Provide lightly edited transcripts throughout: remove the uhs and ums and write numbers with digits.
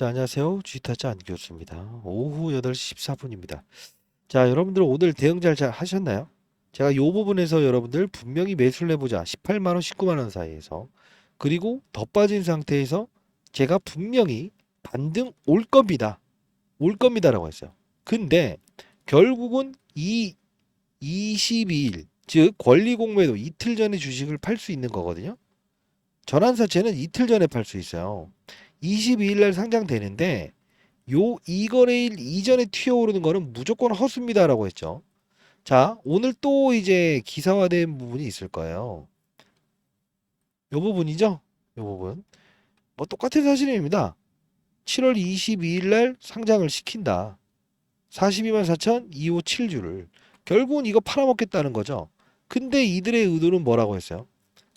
자, 안녕하세요. 주식타짜 안교수입니다. 오후 8시 14분입니다. 자, 여러분들 오늘 대응 잘 하셨나요? 제가 이 부분에서 여러분들 분명히 매수를 해보자. 18만원, 19만원 사이에서. 그리고 더 빠진 상태에서 제가 분명히 반등 올 겁니다. 올 겁니다라고 했어요. 근데 결국은 이 22일, 즉 권리공매도 이틀 전에 주식을 팔 수 있는 거거든요. 전환사채는 이틀 전에 팔 수 있어요. 22일 날 상장되는데 요 이거래일 이전에 튀어오르는 거는 무조건 허수입니다라고 했죠. 자, 오늘 또 이제 기사화된 부분이 있을 거예요. 요 부분이죠? 요 부분. 뭐 똑같은 사실입니다. 7월 22일 날 상장을 시킨다. 42만 4,257주를. 결국은 이거 팔아먹겠다는 거죠. 근데 이들의 의도는 뭐라고 했어요?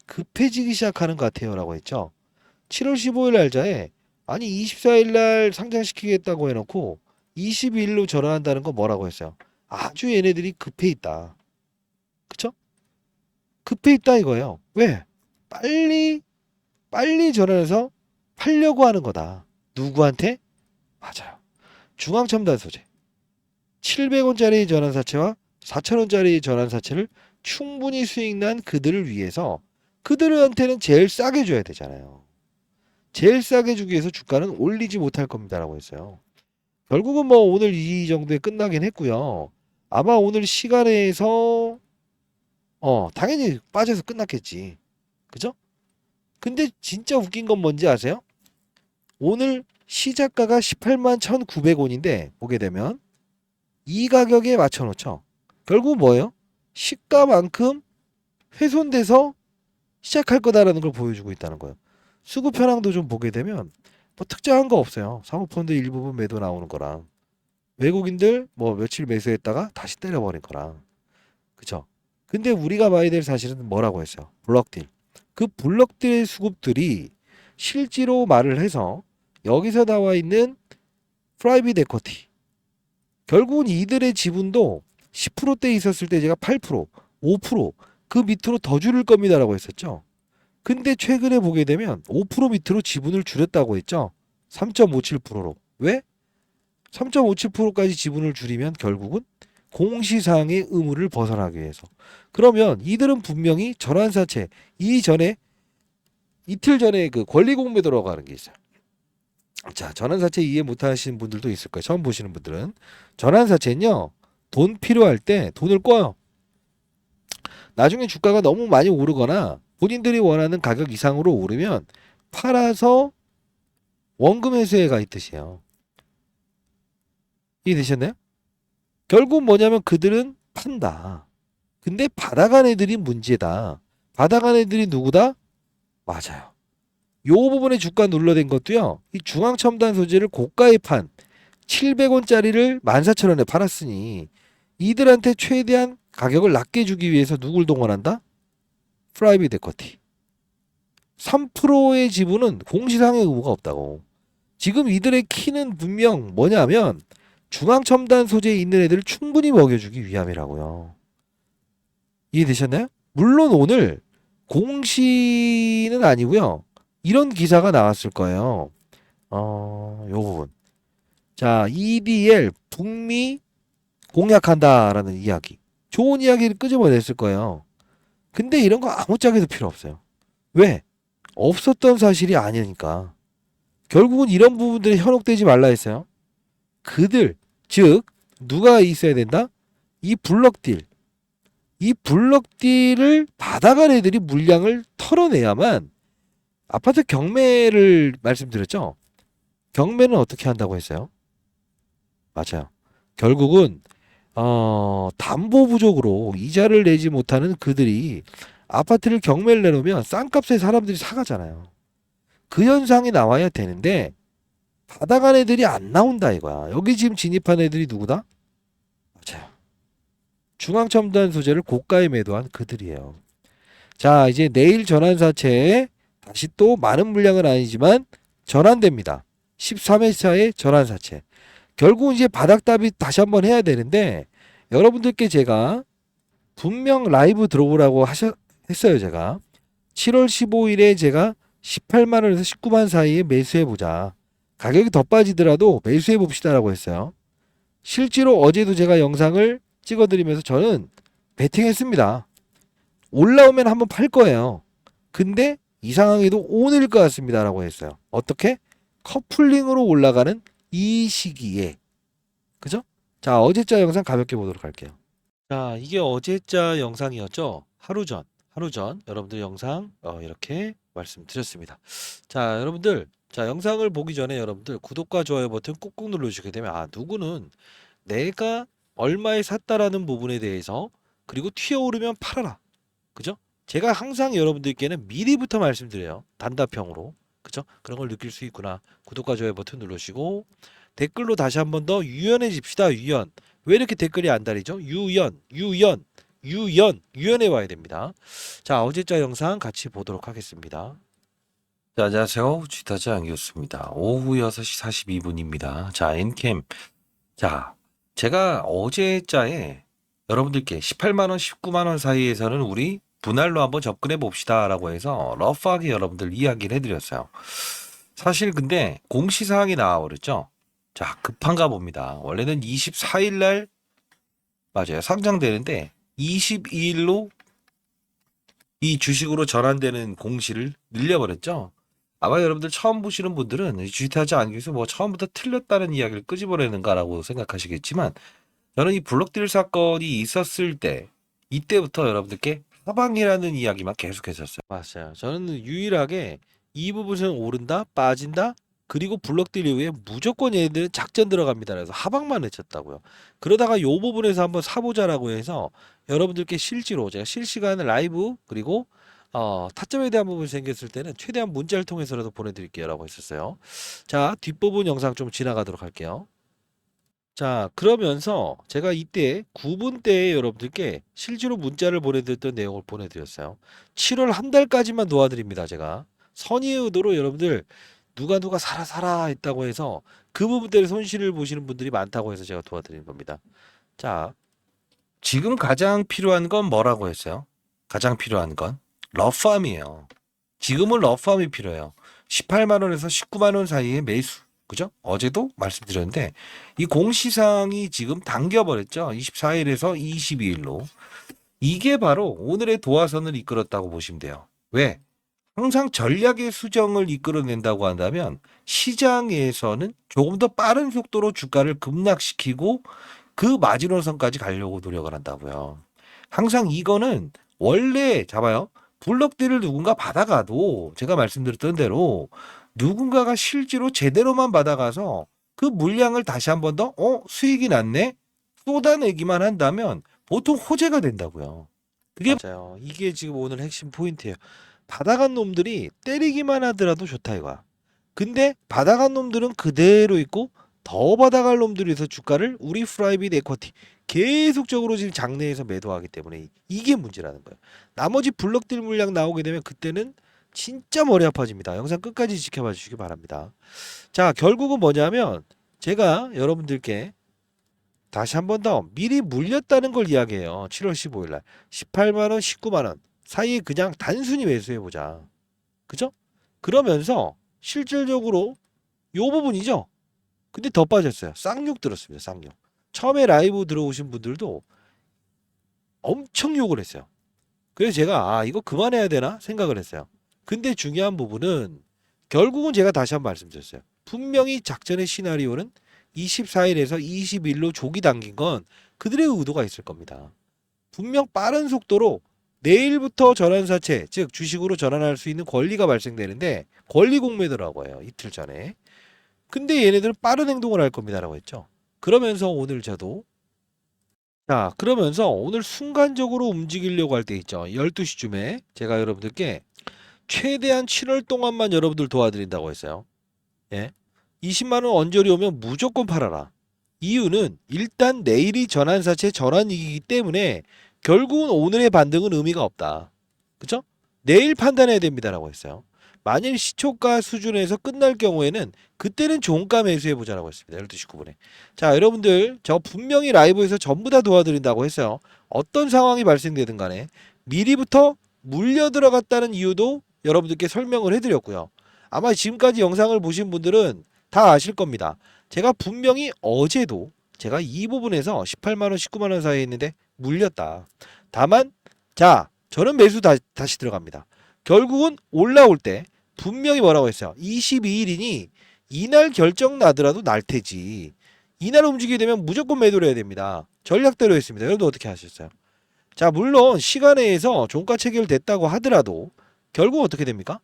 급해지기 시작하는 것 같아요 라고 했죠. 7월 15일 날짜에 아니 24일 날 상장시키겠다고 해놓고 22일로 전환한다는 거 뭐라고 했어요? 아주 얘네들이 급해 있다. 그쵸? 급해 있다 이거예요. 왜? 빨리 전환해서 팔려고 하는 거다. 누구한테? 맞아요. 중앙첨단 소재. 700원짜리 전환사채와 4,000원짜리 전환사채를 충분히 수익난 그들을 위해서 그들한테는 제일 싸게 줘야 되잖아요. 제일 싸게 주기 위해서 주가는 올리지 못할 겁니다라고 했어요. 결국은 뭐 오늘 이 정도에 끝나긴 했고요. 아마 오늘 시간에서 당연히 빠져서 끝났겠지. 그죠? 근데 진짜 웃긴 건 뭔지 아세요? 오늘 시작가가 18만 1,900원인데 보게 되면 이 가격에 맞춰 놓죠. 결국 뭐예요? 시가만큼 훼손돼서 시작할 거다라는 걸 보여주고 있다는 거예요. 수급 현황도 좀 보게 되면 뭐 특정한 거 없어요. 사모펀드 일부분 매도 나오는 거랑 외국인들 뭐 며칠 매수했다가 다시 때려버린 거랑 그쵸? 근데 우리가 봐야 될 사실은 뭐라고 했어요? 블럭딜. 그 블럭딜의 수급들이 실제로 말을 해서 여기서 나와 있는 프라이빗 에쿼티 결국은 이들의 지분도 10%대 있었을 때 제가 8%, 5%그 밑으로 더 줄일 겁니다라고 했었죠. 근데 최근에 보게 되면 5% 밑으로 지분을 줄였다고 했죠. 3.57%로. 왜? 3.57%까지 지분을 줄이면 결국은 공시상의 의무를 벗어나기 위해서. 그러면 이들은 분명히 전환사채 이전에 이틀 전에 그 권리공매 들어가는 게 있어요. 자, 전환사채 이해 못하시는 분들도 있을 거예요. 처음 보시는 분들은 전환사채는요 돈 필요할 때 돈을 꿔요. 나중에 주가가 너무 많이 오르거나 본인들이 원하는 가격 이상으로 오르면 팔아서 원금 회수에 가 있듯이에요. 이해되셨나요? 결국 뭐냐면 그들은 판다. 근데 받아간 애들이 문제다. 받아간 애들이 누구다? 맞아요. 요 부분에 주가 눌러댄 것도요. 이 중앙첨단 소재를 고가에 판 700원짜리를 14,000원에 팔았으니 이들한테 최대한 가격을 낮게 주기 위해서 누굴 동원한다? 프라이빗 에쿼티. 3%의 지분은 공시상의 의무가 없다고. 지금 이들의 키는 분명 뭐냐면 중앙첨단 소재에 있는 애들을 충분히 먹여주기 위함이라고요. 이해되셨나요? 물론 오늘 공시는 아니고요. 이런 기사가 나왔을 거예요. 요 부분. 자, EDL 북미 공약한다라는 이야기. 좋은 이야기를 끄집어냈을 거예요. 근데 이런 거 아무짝에도 필요 없어요. 왜? 없었던 사실이 아니니까. 결국은 이런 부분들이 현혹되지 말라 했어요. 그들, 즉 누가 있어야 된다? 이 블럭딜. 이 블럭딜을 받아간 애들이 물량을 털어내야만 아파트 경매를 말씀드렸죠. 경매는 어떻게 한다고 했어요? 맞아요. 결국은 담보 부족으로 이자를 내지 못하는 그들이 아파트를 경매를 내놓으면 싼 값에 사람들이 사가잖아요. 그 현상이 나와야 되는데 받아간 애들이 안 나온다 이거야. 여기 지금 진입한 애들이 누구다? 맞아요. 중앙첨단 소재를 고가에 매도한 그들이에요. 자, 이제 내일 전환사채에 다시 또 많은 물량은 아니지만 전환됩니다. 13회차의 전환사채. 결국 이제 바닥답이 다시 한번 해야 되는데 여러분들께 제가 분명 라이브 들어오라고 했어요. 제가 7월 15일에 제가 18만 원에서 19만 사이에 매수해보자. 가격이 더 빠지더라도 매수해 봅시다라고 했어요. 실제로 어제도 제가 영상을 찍어드리면서 저는 베팅했습니다. 올라오면 한번 팔 거예요. 근데 이상하게도 오늘일 것 같습니다라고 했어요. 어떻게? 커플링으로 올라가는 이 시기에. 그죠? 자, 어제자 영상 가볍게 보도록 할게요. 자, 이게 어제자 영상이었죠. 하루 전 여러분들 영상 이렇게 말씀드렸습니다. 자, 여러분들, 자, 영상을 보기 전에 여러분들 구독과 좋아요 버튼 꾹꾹 눌러주시게 되면, 아, 누구는 내가 얼마에 샀다라는 부분에 대해서, 그리고 튀어오르면 팔아라. 그죠? 제가 항상 여러분들께는 미리부터 말씀드려요. 단답형으로. 그죠? 그런 걸 느낄 수 있구나. 구독과 좋아요 버튼 눌러주시고, 댓글로 다시 한 번 더 유연해집시다. 유연. 왜 이렇게 댓글이 안 달리죠? 유연해 와야 됩니다. 자, 어제자 영상 같이 보도록 하겠습니다. 자, 안녕하세요. 쥐타지 안기였습니다. 오후 6시 42분입니다. 자, 엔캠. 자, 제가 어제자에 여러분들께 18만원, 19만원 사이에서는 우리 분할로 한번 접근해 봅시다 라고 해서 러프하게 여러분들 이야기를 해드렸어요. 사실 근데 공시사항이 나와버렸죠. 자, 급한가 봅니다. 원래는 24일날 맞아요. 상장되는데 22일로 이 주식으로 전환되는 공시를 늘려버렸죠. 아마 여러분들 처음 보시는 분들은 주식하지 않기 위해서 뭐 처음부터 틀렸다는 이야기를 끄집어내는가라고 생각하시겠지만, 저는 이 블록딜 사건이 있었을 때 이때부터 여러분들께 하방이라는 이야기만 계속 했었어요. 맞아요. 저는 유일하게 이 부분은 오른다, 빠진다, 그리고 블록딜 이후에 무조건 얘네들은 작전 들어갑니다. 그래서 하방만 외쳤다고요. 그러다가 요 부분에서 한번 사보자라고 해서 여러분들께 실제로 제가 실시간 라이브, 그리고 타점에 대한 부분이 생겼을 때는 최대한 문자를 통해서라도 보내드릴게요 라고 했었어요. 자, 뒷부분 영상 좀 지나가도록 할게요. 자, 그러면서 제가 이때 9분 때에 여러분들께 실제로 문자를 보내드렸던 내용을 보내드렸어요. 7월 한 달까지만 도와드립니다. 제가 선의의 의도로 여러분들 누가 사라 했다고 해서 그 부분 때문에 손실을 보시는 분들이 많다고 해서 제가 도와드리는 겁니다. 자, 지금 가장 필요한 건 뭐라고 했어요? 가장 필요한 건 러프함이에요. 지금은 러프함이 필요해요. 18만원에서 19만원 사이의 매수. 그죠? 어제도 말씀드렸는데 이 공시상이 지금 당겨버렸죠. 24일에서 22일로. 이게 바로 오늘의 도화선을 이끌었다고 보시면 돼요. 왜? 항상 전략의 수정을 이끌어낸다고 한다면 시장에서는 조금 더 빠른 속도로 주가를 급락시키고 그 마지노선까지 가려고 노력을 한다고요. 항상 이거는 원래 잡아요. 블록들을 누군가 받아가도 제가 말씀드렸던 대로 누군가가 실제로 제대로만 받아가서 그 물량을 다시 한 번 더 수익이 났네 쏟아내기만 한다면 보통 호재가 된다고요. 그게 맞아요. 이게 지금 오늘 핵심 포인트예요. 받아간 놈들이 때리기만 하더라도 좋다 이거야. 근데 받아간 놈들은 그대로 있고, 더 받아갈 놈들에서 주가를 우리 프라이빗 에쿼티 계속적으로 지금 장내에서 매도하기 때문에 이게 문제라는 거예요. 나머지 블록들 물량 나오게 되면 그때는 진짜 머리 아파집니다. 영상 끝까지 지켜봐 주시기 바랍니다. 자, 결국은 뭐냐면 제가 여러분들께 다시 한 번 더 미리 물렸다는 걸 이야기해요. 7월 15일 날 18만원, 19만원 사이에 그냥 단순히 매수해보자. 그죠? 그러면서 실질적으로 요 부분이죠. 근데 더 빠졌어요. 쌍욕 들었습니다. 쌍욕. 처음에 라이브 들어오신 분들도 엄청 욕을 했어요. 그래서 제가 이거 그만해야 되나 생각을 했어요. 근데 중요한 부분은 결국은 제가 다시 한번 말씀드렸어요. 분명히 작전의 시나리오는 24일에서 20일로 조기 당긴 건 그들의 의도가 있을 겁니다. 분명 빠른 속도로 내일부터 전환사채, 즉 주식으로 전환할 수 있는 권리가 발생되는데 권리 공매도라고 해요. 이틀 전에. 근데 얘네들은 빠른 행동을 할 겁니다라고 했죠. 그러면서 오늘 그러면서 오늘 순간적으로 움직이려고 할 때 있죠. 12시쯤에 제가 여러분들께 최대한 7월 동안만 여러분들 도와드린다고 했어요. 예. 20만 원 언저리 오면 무조건 팔아라. 이유는 일단 내일이 전환사채 전환이기 때문에 결국은 오늘의 반등은 의미가 없다. 그쵸? 내일 판단해야 됩니다라고 했어요. 만일 시초가 수준에서 끝날 경우에는 그때는 종가 매수해보자라고 했습니다. 12시 9분에. 자, 여러분들 저 분명히 라이브에서 전부 다 도와드린다고 했어요. 어떤 상황이 발생되든 간에 미리부터 물려 들어갔다는 이유도 여러분들께 설명을 해드렸고요. 아마 지금까지 영상을 보신 분들은 다 아실 겁니다. 제가 분명히 어제도 제가 이 부분에서 18만원, 19만원 사이에 있는데 물렸다. 다만 자, 저는 매수 다시 들어갑니다. 결국은 올라올 때 분명히 뭐라고 했어요? 22일이니 이날 결정 나더라도 날 테지. 이날 움직이게 되면 무조건 매도를 해야 됩니다. 전략대로 했습니다. 여러분들 어떻게 하셨어요? 자, 물론 시간에 의해서 종가 체결됐다고 하더라도 결국 어떻게 됩니까?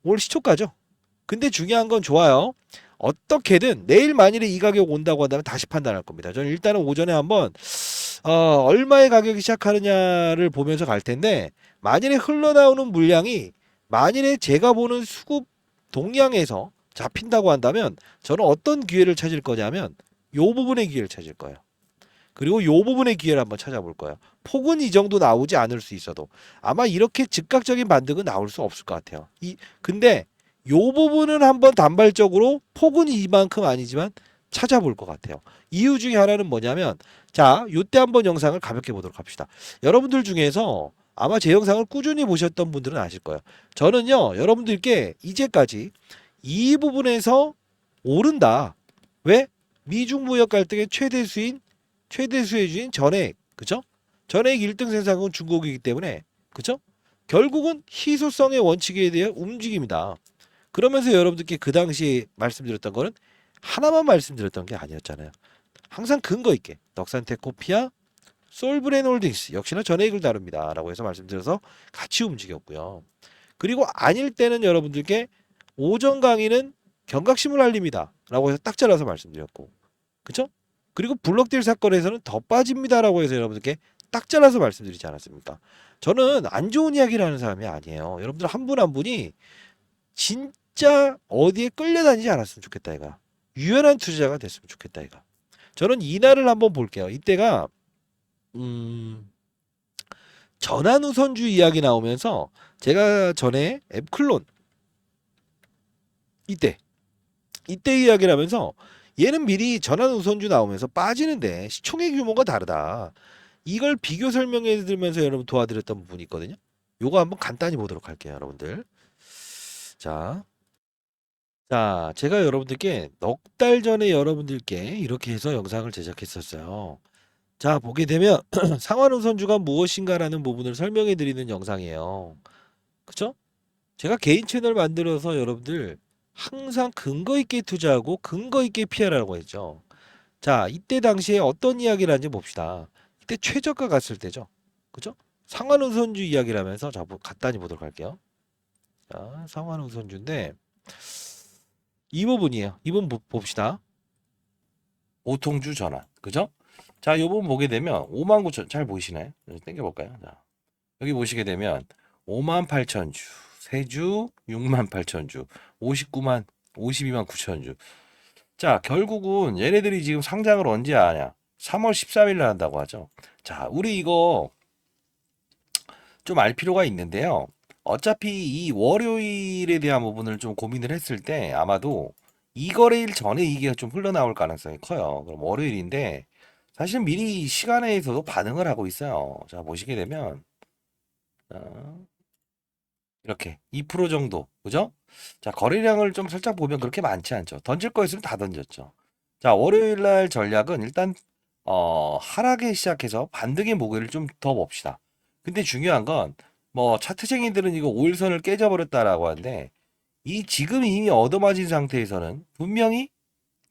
올 시초가죠. 근데 중요한 건 좋아요. 어떻게든 내일 만일에 이 가격 온다고 한다면 다시 판단할 겁니다. 저는 일단은 오전에 한번 얼마의 가격이 시작하느냐를 보면서 갈 텐데 만일에 흘러나오는 물량이 만일에 제가 보는 수급 동향에서 잡힌다고 한다면 저는 어떤 기회를 찾을 거냐면 요 부분의 기회를 찾을 거예요. 그리고 요 부분의 기회를 한번 찾아볼 거예요. 폭은 이 정도 나오지 않을 수 있어도 아마 이렇게 즉각적인 반등은 나올 수 없을 것 같아요. 근데 요 부분은 한번 단발적으로 폭은 이만큼 아니지만 찾아볼 것 같아요. 이유 중에 하나는 뭐냐면 자, 요때 한번 영상을 가볍게 보도록 합시다. 여러분들 중에서 아마 제 영상을 꾸준히 보셨던 분들은 아실 거예요. 저는요, 여러분들께 이제까지 이 부분에서 오른다. 왜? 미중 무역 갈등의 최대 수혜주인 전액, 그죠? 전액 1등 생산국은 중국이기 때문에, 그죠? 결국은 희소성의 원칙에 대한 움직임이다. 그러면서 여러분들께 그 당시에 말씀드렸던 거는 하나만 말씀드렸던 게 아니었잖아요. 항상 근거 있게 덕산텍 코피아, 솔브렌홀딩스 역시나 전액을 다룹니다. 라고 해서 말씀드려서 같이 움직였고요. 그리고 아닐 때는 여러분들께 오전 강의는 경각심을 알립니다. 라고 해서 딱 잘라서 말씀드렸고, 그쵸? 그리고 블록딜 사건에서는 더 빠집니다. 라고 해서 여러분들께 딱 잘라서 말씀드리지 않았습니까? 저는 안 좋은 이야기를 하는 사람이 아니에요. 여러분들 한 분 한 분이 진짜 어디에 끌려다니지 않았으면 좋겠다 이가. 유연한 투자자가 됐으면 좋겠다 이가. 저는 이날을 한번 볼게요. 이때가 전환우선주 이야기 나오면서 제가 전에 앱클론 이때 이야기를 하면서 얘는 미리 전환우선주 나오면서 빠지는데 시총의 규모가 다르다. 이걸 비교 설명해 드리면서 여러분 도와드렸던 부분이 있거든요. 요거 한번 간단히 보도록 할게요, 여러분들. 자, 제가 여러분들께 넉 달 전에 여러분들께 이렇게 해서 영상을 제작했었어요. 자, 보게 되면 상환우선주가 무엇인가라는 부분을 설명해 드리는 영상이에요. 그쵸? 제가 개인 채널 만들어서 여러분들 항상 근거 있게 투자하고 근거 있게 피하라고 했죠. 자, 이때 당시에 어떤 이야기를 하는지 봅시다. 이때 최저가 갔을 때죠. 그죠? 상환우선주 이야기를 하면서 자, 간단히 보도록 할게요. 자, 상환우선주인데 이 부분이에요. 이 부분 봅시다. 오통주 전환. 그죠? 자, 이 부분 보게 되면 59,000 잘 보이시나요? 당겨 볼까요? 자. 여기 보시게 되면 58,000주, 세주 68,000주, 59만 52만 9천주. 자, 결국은 얘네들이 지금 상장을 언제 하냐? 3월 13일 날 한다고 하죠. 자, 우리 이거 좀 알 필요가 있는데요. 어차피 이 월요일에 대한 부분을 좀 고민을 했을 때 아마도 이 거래일 전에 이게 좀 흘러나올 가능성이 커요. 그럼 월요일인데 사실 미리 시간에서도 반응을 하고 있어요. 자, 보시게 되면 이렇게 2% 정도, 그죠? 자, 거래량을 좀 살짝 보면 그렇게 많지 않죠. 던질 거였으면 다 던졌죠. 자, 월요일 날 전략은 일단 하락에 시작해서 반등의 목요일을 좀 더 봅시다. 근데 중요한 건 뭐 차트쟁이들은 이거 5일선을 깨져버렸다라고 하는데 이 지금 이미 얻어맞은 상태에서는 분명히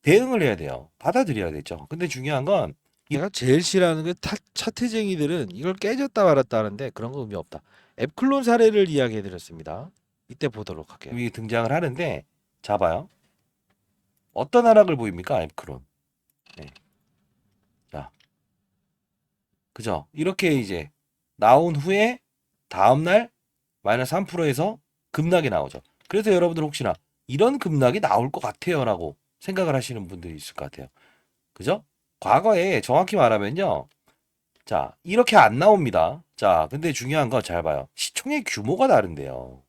대응을 해야 돼요. 받아들여야 되죠. 근데 중요한 건 내가 제일 싫어하는 게 차트쟁이들은 이걸 깨졌다 말았다 하는데 그런 거 의미 없다. 앱클론 사례를 이야기해 드렸습니다. 이때 보도록 할게요. 이 등장을 하는데 잡아요. 어떤 하락을 보입니까? 앱크론. 네. 자, 그죠? 이렇게 이제 나온 후에 다음날 마이너스 3%에서 급락이 나오죠. 그래서 여러분들 혹시나 이런 급락이 나올 것 같아요 라고 생각을 하시는 분들이 있을 것 같아요. 그죠? 과거에 정확히 말하면요. 자, 이렇게 안 나옵니다. 자, 근데 중요한 거 잘 봐요. 시총의 규모가 다른데요.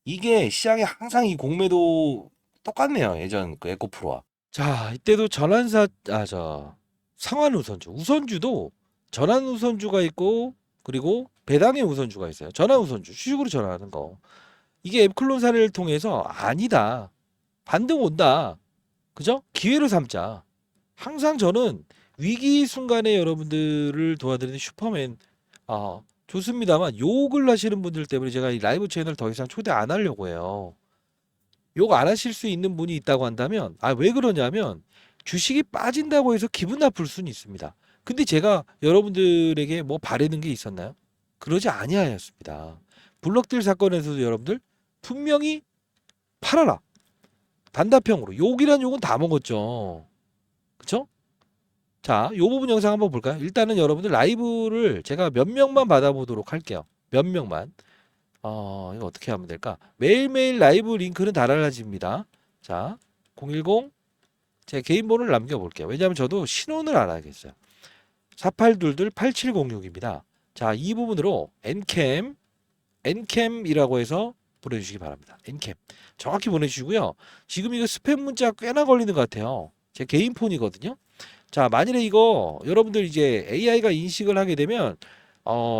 이게 시장에 항상 이 공매도 똑같네요. 예전 그 에코프로와. 자, 이때도 상환우선주, 우선주도 전환우선주가 있고 그리고 배당의 우선주가 있어요. 전환우선주, 주식으로 전환하는 거. 이게 앱클론 사례를 통해서 아니다. 반등 온다. 그죠? 기회로 삼자. 항상 저는 위기 순간에 여러분들을 도와드리는 슈퍼맨 좋습니다만 욕을 하시는 분들 때문에 제가 이 라이브 채널 더 이상 초대 안 하려고 해요. 욕 안 하실 수 있는 분이 있다고 한다면 왜 그러냐면 주식이 빠진다고 해서 기분 나쁠 수는 있습니다. 근데 제가 여러분들에게 뭐 바라는 게 있었나요? 그러지 아니하였습니다. 블록딜 사건에서도 여러분들 분명히 팔아라. 단답형으로 욕이란 욕은 다 먹었죠. 그쵸? 자, 요 부분 영상 한번 볼까요? 일단은 여러분들 라이브를 제가 몇 명만 받아보도록 할게요. 몇 명만. 이거 어떻게 하면 될까? 매일매일 라이브 링크는 달아집니다. 자, 010 제 개인 번호를 남겨볼게요. 왜냐하면 저도 신원을 알아야겠어요. 4822-8706입니다. 자, 이 부분으로 N캠이라고 해서 보내주시기 바랍니다. N캠. 정확히 보내주시고요. 지금 이거 스팸 문자 꽤나 걸리는 것 같아요. 제 개인 폰이거든요. 자, 만일에 이거 여러분들 이제 AI가 인식을 하게 되면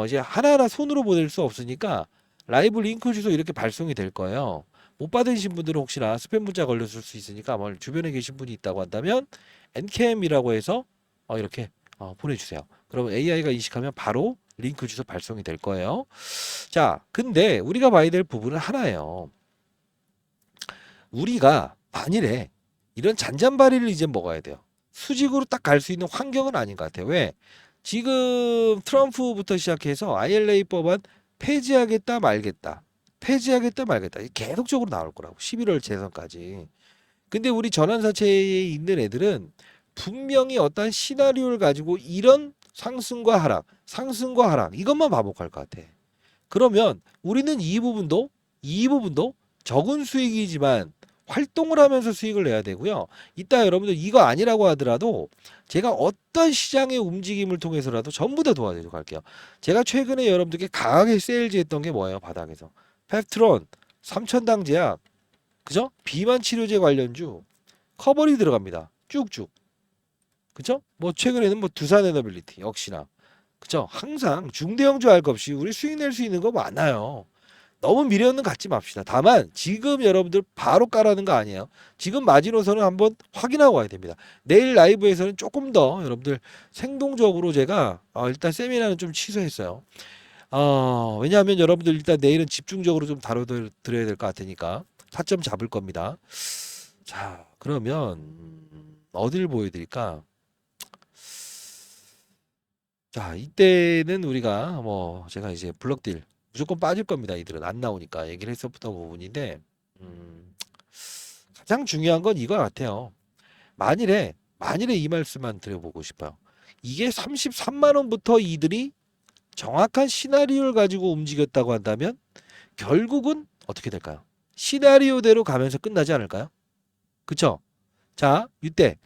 이제 하나하나 손으로 보낼 수 없으니까 라이브 링크 주소 이렇게 발송이 될 거예요. 못 받으신 분들은 혹시나 스팸 문자 걸렸을 수 있으니까 뭐 주변에 계신 분이 있다고 한다면 N캠이라고 해서 이렇게 보내주세요. 그러면 AI가 인식하면 바로 링크 주소 발송이 될 거예요. 자, 근데 우리가 봐야 될 부분은 하나예요. 우리가 만일에 이런 잔잔바리를 이제 먹어야 돼요. 수직으로 딱 갈 수 있는 환경은 아닌 것 같아요. 왜? 지금 트럼프부터 시작해서 ILA 법안 폐지하겠다 말겠다. 폐지하겠다 말겠다. 이게 계속적으로 나올 거라고. 11월 재선까지. 근데 우리 전환사채에 있는 애들은 분명히 어떤 시나리오를 가지고 이런 상승과 하락, 상승과 하락 이것만 반복할 것 같아. 그러면 우리는 이 부분도 적은 수익이지만 활동을 하면서 수익을 내야 되고요. 이따 여러분들 이거 아니라고 하더라도 제가 어떤 시장의 움직임을 통해서라도 전부 다 도와드리도록 할게요. 제가 최근에 여러분들께 강하게 세일즈했던 게 뭐예요? 바닥에서 펩트론, 삼천당 제약, 그죠? 비만 치료제 관련주 커버리 들어갑니다. 쭉쭉. 그죠? 뭐 최근에는 뭐 두산 에너빌리티 역시나 그죠? 항상 중대형주 할 것 없이 우리 수익 낼 수 있는 거 많아요. 너무 미련은 갖지 맙시다. 다만 지금 여러분들 바로 까라는 거 아니에요. 지금 마지노선은 한번 확인하고 와야 됩니다. 내일 라이브에서는 조금 더 여러분들 생동적으로 제가 일단 세미나는 좀 취소했어요. 왜냐하면 여러분들 일단 내일은 집중적으로 좀 다뤄드려야 될 것 같으니까 타점 잡을 겁니다. 자, 그러면 어딜 보여드릴까? 자, 이때는 우리가 뭐 제가 이제 블럭딜 무조건 빠질 겁니다. 이들은 안 나오니까 얘기를 했었던 부분인데 가장 중요한 건 이거 같아요. 만일에 이 말씀만 드려보고 싶어요. 이게 33만 원부터 이들이 정확한 시나리오를 가지고 움직였다고 한다면 결국은 어떻게 될까요? 시나리오대로 가면서 끝나지 않을까요? 그쵸? 자, 이때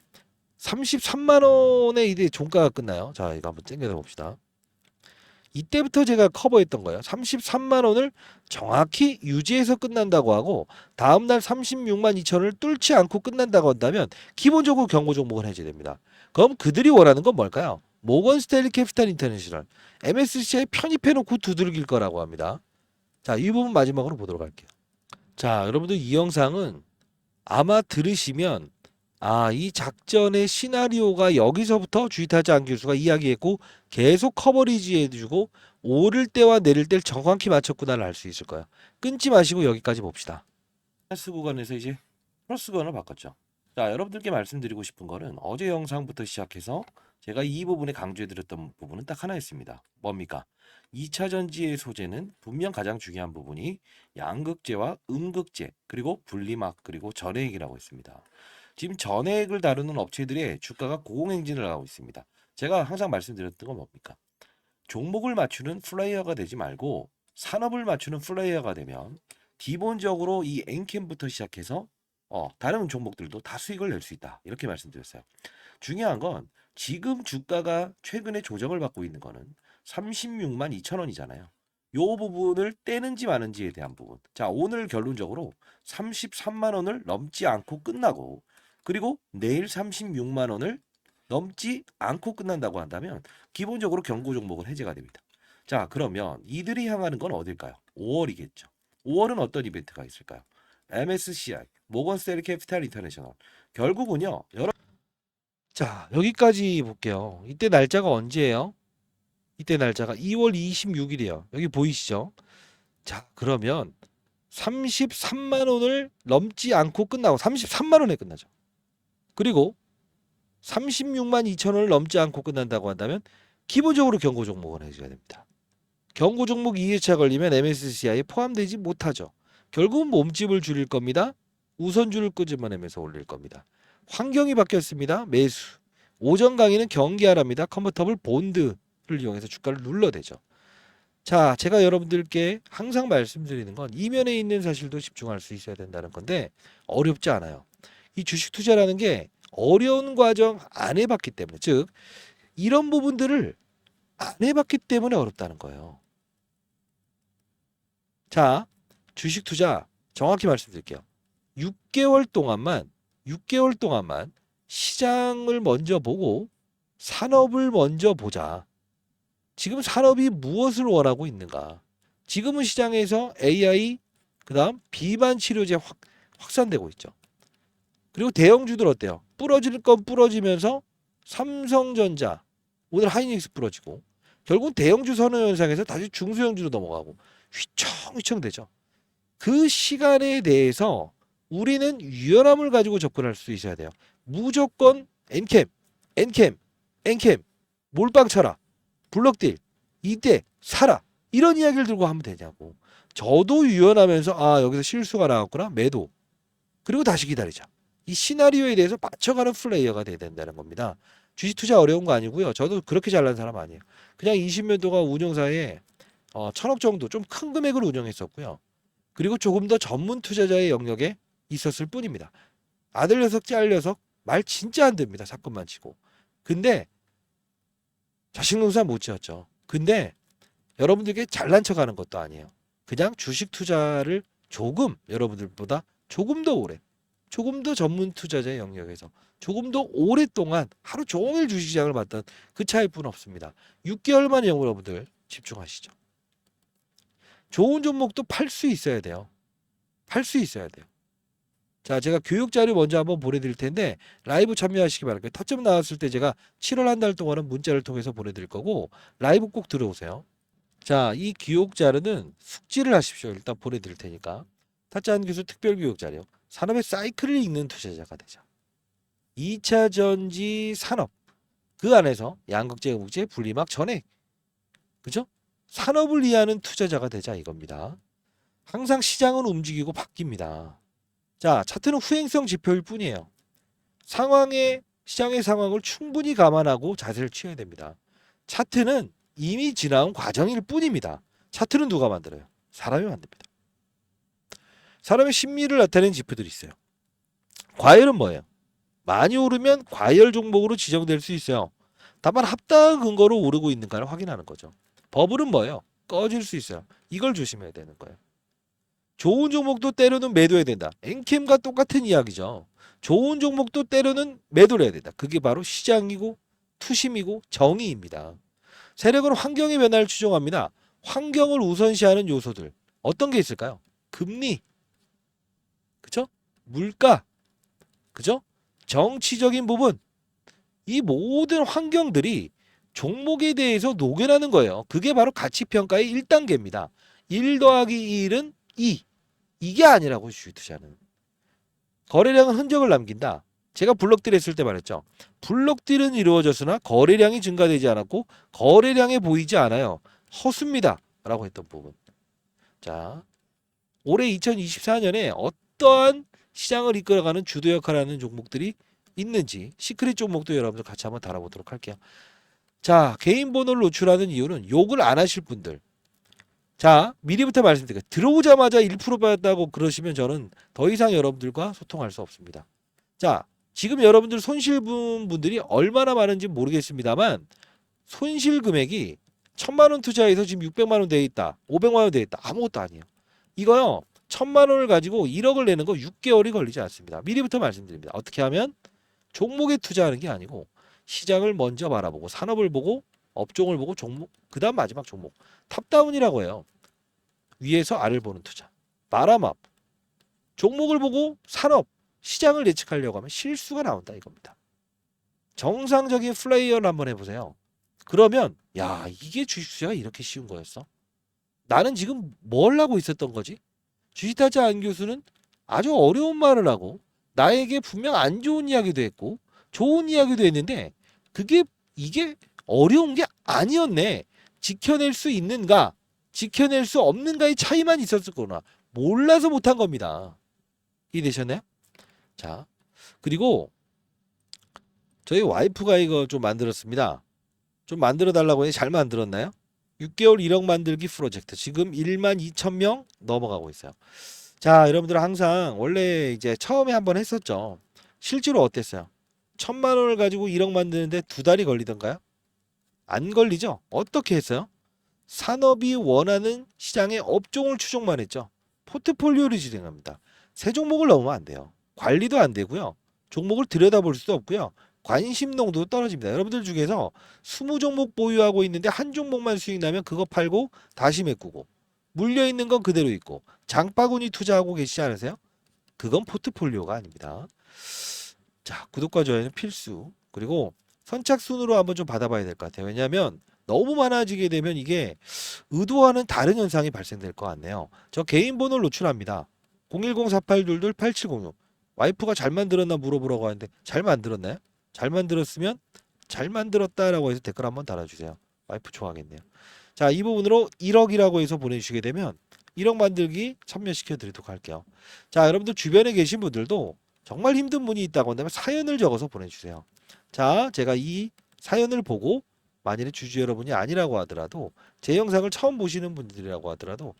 33만 원에 이제 종가가 끝나요. 자, 이거 한번 땡겨서 봅시다. 이때부터 제가 커버했던 거예요. 33만 원을 정확히 유지해서 끝난다고 하고 다음날 36만 2천원을 뚫지 않고 끝난다고 한다면 기본적으로 경고 종목은 해제됩니다. 그럼 그들이 원하는 건 뭘까요? 모건 스탠리 캐피탈 인터내셔널 MSCI에 편입해놓고 두들길 거라고 합니다. 자, 이 부분 마지막으로 보도록 할게요. 자, 여러분들 이 영상은 아마 들으시면 이 작전의 시나리오가 여기서부터 주의타자 안 교수가 이야기했고 계속 커버리지 해주고 오를 때와 내릴 때를 정확히 맞췄구나를 알 수 있을 거예요. 끊지 마시고 여기까지 봅시다. 플러스 구간에서 이제 플러스 구간을 바꿨죠. 자, 여러분들께 말씀드리고 싶은 거는 어제 영상부터 시작해서 제가 이 부분에 강조해드렸던 부분은 딱 하나 있습니다. 뭡니까? 2차 전지의 소재는 분명 가장 중요한 부분이 양극재와 음극재 그리고 분리막 그리고 전해액이라고 있습니다. 지금 전해액을 다루는 업체들의 주가가 고공행진을 하고 있습니다. 제가 항상 말씀드렸던 건 뭡니까? 종목을 맞추는 플레이어가 되지 말고 산업을 맞추는 플레이어가 되면 기본적으로 이 엔캠부터 시작해서 다른 종목들도 다 수익을 낼 수 있다. 이렇게 말씀드렸어요. 중요한 건 지금 주가가 최근에 조정을 받고 있는 거는 36만 2천 원이잖아요. 요 부분을 떼는지 마는지에 대한 부분. 자, 오늘 결론적으로 33만 원을 넘지 않고 끝나고 그리고 내일 36만 원을 넘지 않고 끝난다고 한다면 기본적으로 경고 종목은 해제가 됩니다. 자, 그러면 이들이 향하는 건 어딜까요? 5월이겠죠. 5월은 어떤 이벤트가 있을까요? MSCI 모건 스탠리 캐피탈 인터내셔널. 결국은요. 자, 여기까지 볼게요. 이때 날짜가 언제예요? 이때 날짜가 2월 26일이에요. 여기 보이시죠? 자, 그러면 33만 원을 넘지 않고 끝나고 33만 원에 끝나죠. 그리고 36만 2천 원을 넘지 않고 끝난다고 한다면 기본적으로 경고 종목은 해줘야 됩니다. 경고 종목 2회차 걸리면 MSCI에 포함되지 못하죠. 결국은 몸집을 줄일 겁니다. 우선줄을 끄집어내면서 올릴 겁니다. 환경이 바뀌었습니다. 매수. 오전 강의는 경계하랍니다. 컨버터블 본드를 이용해서 주가를 눌러대죠. 자, 제가 여러분들께 항상 말씀드리는 건 이면에 있는 사실도 집중할 수 있어야 된다는 건데 어렵지 않아요. 이 주식 투자라는 게 어려운 과정 안 해봤기 때문에, 즉 이런 부분들을 안 해봤기 때문에 어렵다는 거예요. 자, 주식 투자 정확히 말씀드릴게요. 6개월 동안만 시장을 먼저 보고 산업을 먼저 보자. 지금 산업이 무엇을 원하고 있는가? 지금은 시장에서 AI, 그다음 비만 치료제 확산되고 있죠. 그리고 대형주들 어때요? 부러질 건 부러지면서 삼성전자, 오늘 하이닉스 부러지고 결국 대형주 선호 현상에서 다시 중소형주로 넘어가고 휘청휘청 되죠. 그 시간에 대해서 우리는 유연함을 가지고 접근할 수 있어야 돼요. 무조건 엔캠, 몰빵 쳐라, 블록딜, 이때 사라 이런 이야기를 들고 하면 되냐고. 저도 유연하면서 아 여기서 실수가 나왔구나 매도. 그리고 다시 기다리자. 이 시나리오에 대해서 맞춰가는 플레이어가 돼야 된다는 겁니다. 주식 투자 어려운 거 아니고요. 저도 그렇게 잘난 사람 아니에요. 그냥 20년 동안 운용사에 1,000억 정도 좀 큰 금액을 운영했었고요. 그리고 조금 더 전문 투자자의 영역에 있었을 뿐입니다. 아들 녀석 짤 녀석 말 진짜 안 됩니다. 사건만 치고. 근데 자식 농사 못 지었죠. 근데 여러분들께 잘난 척하는 것도 아니에요. 그냥 주식 투자를 조금 여러분들보다 조금 더 오래, 조금 더 전문 투자자의 영역에서 조금 더 오랫동안 하루 종일 주식시장을 봤던 그 차이일 뿐 없습니다. 6개월만 여러분들 집중하시죠. 좋은 종목도 팔 수 있어야 돼요. 팔 수 있어야 돼요. 자, 제가 교육 자료 먼저 한번 보내드릴 텐데 라이브 참여하시기 바랄게요. 타점 나왔을 때 제가 7월 한 달 동안은 문자를 통해서 보내드릴 거고 라이브 꼭 들어오세요. 자, 이 교육 자료는 숙지를 하십시오. 일단 보내드릴 테니까. 타짜한 교수 특별 교육 자료. 산업의 사이클을 읽는 투자자가 되자. 2차 전지 산업. 그 안에서 양극재, 음극재, 분리막, 전액. 그죠? 산업을 이해하는 투자자가 되자 이겁니다. 항상 시장은 움직이고 바뀝니다. 자, 차트는 후행성 지표일 뿐이에요. 시장의 상황을 충분히 감안하고 자세를 취해야 됩니다. 차트는 이미 지나온 과정일 뿐입니다. 차트는 누가 만들어요? 사람이 만듭니다. 사람의 심리를 나타내는 지표들이 있어요. 과열은 뭐예요? 많이 오르면 과열 종목으로 지정될 수 있어요. 다만 합당한 근거로 오르고 있는가를 확인하는 거죠. 버블은 뭐예요? 꺼질 수 있어요. 이걸 조심해야 되는 거예요. 좋은 종목도 때로는 매도해야 된다. 엔캠과 똑같은 이야기죠. 좋은 종목도 때로는 매도를 해야 된다. 그게 바로 시장이고 투심이고 정의입니다. 세력은 환경의 변화를 추종합니다. 환경을 우선시하는 요소들 어떤 게 있을까요? 금리, 그죠? 물가, 그죠? 정치적인 부분, 이 모든 환경들이 종목에 대해서 녹여나는 거예요. 그게 바로 가치평가의 1단계입니다. 1 더하기 1은 2. 이게 아니라고 주식 투자는. 거래량은 흔적을 남긴다. 제가 블록딜 했을 때 말했죠. 블록딜은 이루어졌으나 거래량이 증가되지 않았고 거래량에 보이지 않아요. 허수입니다. 라고 했던 부분. 자, 올해 2024년에 어떠한 시장을 이끌어가는 주도 역할을 하는 종목들이 있는지 시크릿 종목도 여러분들 같이 한번 다뤄보도록 할게요. 자, 개인 번호를 노출하는 이유는 욕을 안 하실 분들. 자, 미리부터 말씀드릴게요. 들어오자마자 1% 받았다고 그러시면 저는 더 이상 여러분들과 소통할 수 없습니다. 자, 지금 여러분들 손실 본 분들이 얼마나 많은지 모르겠습니다만 손실 금액이 1,000만 원 투자해서 지금 600만 원 돼 있다. 500만 원 돼 있다. 아무것도 아니에요. 이거요. 1,000만 원을 가지고 1억을 내는 거 6개월이 걸리지 않습니다. 미리부터 말씀드립니다. 어떻게 하면 종목에 투자하는 게 아니고 시장을 먼저 바라보고 산업을 보고 업종을 보고 종목, 그다음 마지막 종목. 탑다운이라고 해요. 위에서 아래를 보는 투자. 바람업. 종목을 보고 산업, 시장을 예측하려고 하면 실수가 나온다 이겁니다. 정상적인 플레이어를 한번 해보세요. 그러면 야 이게 주식투자가 이렇게 쉬운 거였어? 나는 지금 뭘 하고 있었던 거지? 주식타자 안 교수는 아주 어려운 말을 하고 나에게 분명 안 좋은 이야기도 했고 좋은 이야기도 했는데 이게 어려운 게 아니었네. 지켜낼 수 있는가 지켜낼 수 없는가의 차이만 있었을 거나 몰라서 못한 겁니다. 이해되셨나요? 자, 그리고 저희 와이프가 이거 좀 만들었습니다. 좀 만들어 달라고 해. 잘 만들었나요? 6개월 1억 만들기 프로젝트. 지금 12,000명 넘어가고 있어요. 자, 여러분들 항상 원래 이제 처음에 한번 했었죠. 실제로 어땠어요? 1,000만 원을 가지고 1억 만드는데 2달이 걸리던가요? 안 걸리죠? 어떻게 했어요? 산업이 원하는 시장의 업종을 추종만 했죠. 포트폴리오를 진행합니다. 세 종목을 넣으면 안 돼요. 관리도 안 되고요. 종목을 들여다볼 수도 없고요. 관심 농도도 떨어집니다. 여러분들 중에서 20종목 보유하고 있는데 한 종목만 수익 나면 그거 팔고 다시 메꾸고 물려 있는 건 그대로 있고 장바구니 투자하고 계시지 않으세요? 그건 포트폴리오가 아닙니다. 자, 구독과 좋아요는 필수. 그리고 선착순으로 한번 좀 받아봐야 될 것 같아요. 왜냐하면 너무 많아지게 되면 이게 의도와는 다른 현상이 발생될 것 같네요. 저 개인 번호를 노출합니다. 010-4822-8706. 와이프가 잘 만들었나 물어보라고 하는데 잘 만들었나요? 잘 만들었으면 잘 만들었다라고 해서 댓글 한번 달아주세요. 와이프 좋아하겠네요. 자, 이 부분으로 1억이라고 해서 보내주시게 되면 1억 만들기 참여시켜 드리도록 할게요. 자, 여러분들 주변에 계신 분들도 정말 힘든 분이 있다고 한다면 사연을 적어서 보내주세요. 자, 제가 이 사연을 보고 만일에 주주 여러분이 아니라고 하더라도 제 영상을 처음 보시는 분들이라고 하더라도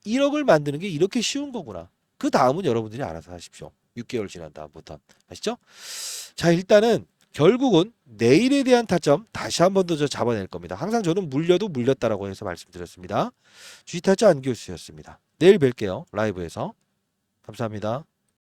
1억을 만드는 게 이렇게 쉬운 거구나. 그 다음은 여러분들이 알아서 하십시오. 6개월 지난 다음부터. 아시죠? 자, 일단은 결국은 내일에 대한 타점 다시 한 번 더 저 잡아낼 겁니다. 항상 저는 물려도 물렸다라고 해서 말씀드렸습니다. 주식타짜 안교수였습니다. 내일 뵐게요. 라이브에서. 감사합니다.